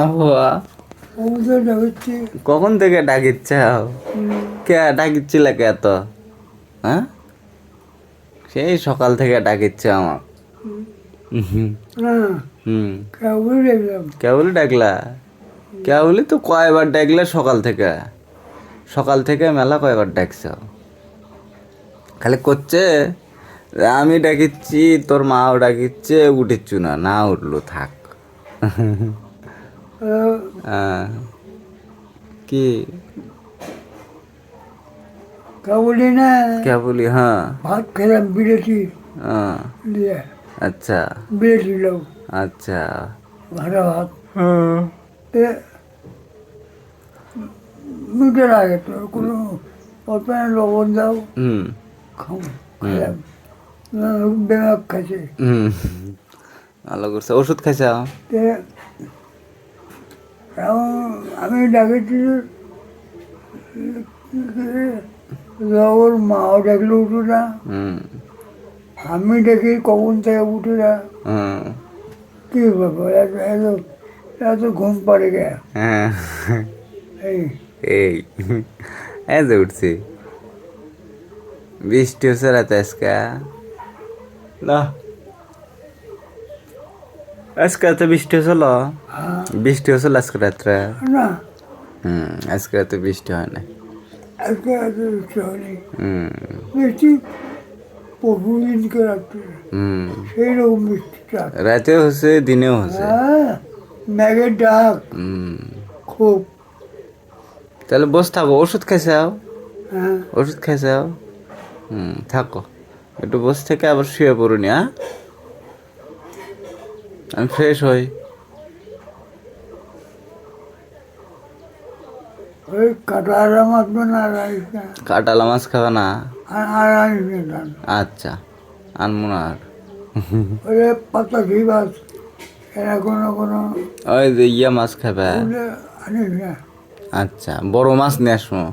আবহাওয়া কখন থেকে ডাকিচ্ছে কে ডাকিচ্ছিল কে এত হ্যাঁ সেই সকাল থেকে ডাকিচ্ছে আমার কেবলই ডাকলা কেবলই তো কয়বার ডাকলে সকাল থেকে মেলা কয়বার ডাকছ খালি করছে আমি ডাকিচ্ছি তোর মাও ডাকিচ্ছে উঠিচ্ছু না না উঠলো থাক কি কেবলই না কেবলই হ্যাঁ ভাত খেলাম বিলেতি দিয়ে আচ্ছা বিলেতি লোক আচ্ছা ভাড়া ভাত মিটে লাগে তো কোনো অল্পেন লবণ দাও খেলাম বেমাক খাইছে ভালো করছে ওষুধ খাইছে আমি ডাকেছি ওর মাও ডাকলে উঠে না আমি দেখি কখন থেকে উঠে না কি ব্যাপার এত ঘুম পড়ে গে এই এই যে উঠছি বৃষ্টি হচ্ছে রাতে আজকে না আজকে রাতে বৃষ্টি হয়েছিল বৃষ্টি হয়েছিল আজকে রাত্রে না আজকে রাতে বৃষ্টি হয় না আজকে রাতে বৃষ্টি হয়নি বৃষ্টি পরশুদিনকে রাত্রে সেই রকম বৃষ্টিটা রাতে হচ্ছে দিনেও হচ্ছে ম্যাগের ডাক খুব তাহলে বসে থাকো ওষুধ খাইছে হ্যাঁ ওষুধ খাইছে থাকো একটু বসে থেকে আবার শুয়ে পড়ুনি আমি ফ্রেশ হই ওই কাটালা মাছ না রাইস না কাটালা মাছ খাবে না আর আনিস না আচ্ছা আনবো না আর ওই পাতা ঘি মাছ এরা কোনো ওই যে ইয়া মাছ খাবে আনিস না আচ্ছা বড় মাছ নিয়ে আসবো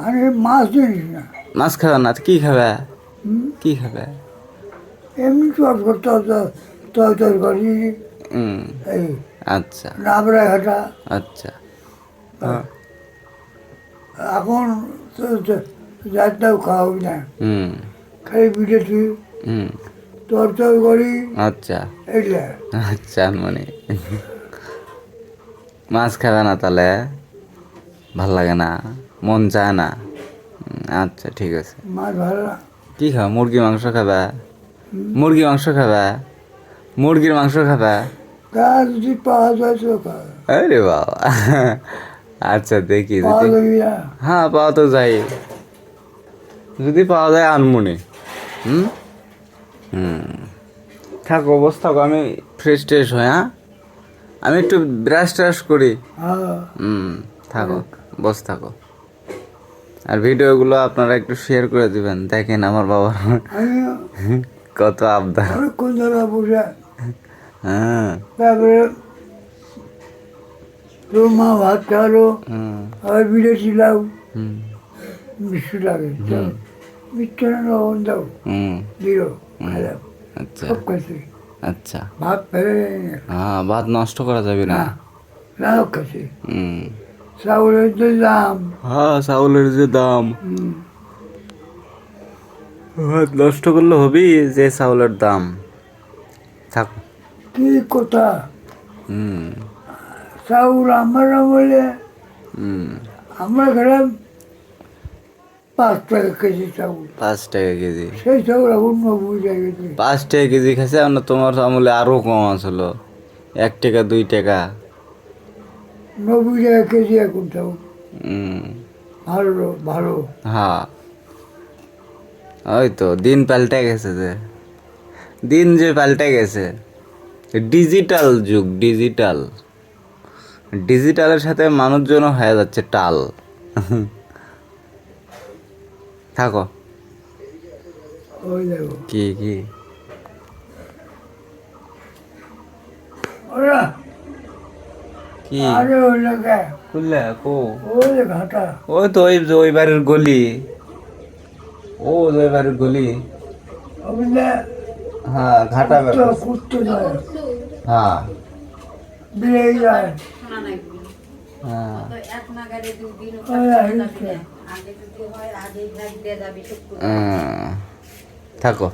আরে মাছ জিনিস না মাছ খাবে না কি খাবে কি খাবে এমনি তরকারি এই আচ্ছা নাবড়া ঘাটা আচ্ছা এখন যাত্রাও খাওয়াবি না খালি বিটেছি তরকারি আচ্ছা এইটা আচ্ছা মানে মাছ খাবে না তাহলে ভাল লাগে না মন চায় না আচ্ছা ঠিক আছে মাছ ভালো না কি খাবে মুরগি মাংস খাবে মুরগি মাংস খাবে মুরগির মাংস খাবে যদি পাওয়া যায় তো খাবে আরে বাবা আচ্ছা দেখি পাওয়া যদি যাবি না হ্যাঁ পাওয়া তো যাই যদি পাওয়া যায় আনমনি থাকো বস থাকো আমি ফ্রেশ ট্রেশ হই আমি একটু ব্রাশ ট্রাশ করি হ্যাঁ থাকো বস থাকো আর ভিডিওগুলো আপনারা একটু শেয়ার করে দিবেন দেখেন আমার বাবার আমি কত আবদার অনেকক্ষণ ধরে বসে হ্যাঁ তারপরে তোর মা ভাত খাওয়ালো আর বিলেছিলাম মিষ্টি লাগে মিষ্টি লবণ দাও দিল খেলাম আচ্ছা সব খাচ্ছি আচ্ছা ভাত ফেলে হ্যাঁ ভাত নষ্ট করা যাবে না না খাচ্ছি চাউলের যে দাম হ্যাঁ চাউলের যে দাম ভাত নষ্ট করলে হবি যে চাউলের দাম থাক কি কথা চাউল আমরা বলে আমরা খেলাম 5 টাকা কেজি চাউল 5 টাকা কেজি সেই চাউল এখন 90 টাকা কেজি 5 টাকা কেজি খাইছে আর তোমার আমলে আরো কম আসল 1 টাকা 2 টাকা 90 টাকা কেজি এখন চাউল ভালো ভালো হ্যাঁ ওই তো দিন পাল্টে গেছে দিন যে পাল্টে গেছে ডিজিটাল যুগ ডিজিটালের সাথে মানুষজন হয়ে যাচ্ছে টাল থাকো ওই দেখো কি ওরা কি আরে ওই লাগে খুললে কো ওই ঘাটা ওই তো ওই বাড়ির গলি ওই বাড়ির গলি বুঝলে হ্যাঁ ঘাটা কুত্তে নয় হ্যাঁ বিয়ে যায় শোনা নাই হ্যাঁ তো এক নাগারে দুদিন আগে আগে যদি হয় আগে ভাগ দিয়ে যাবি শুক্র থাকো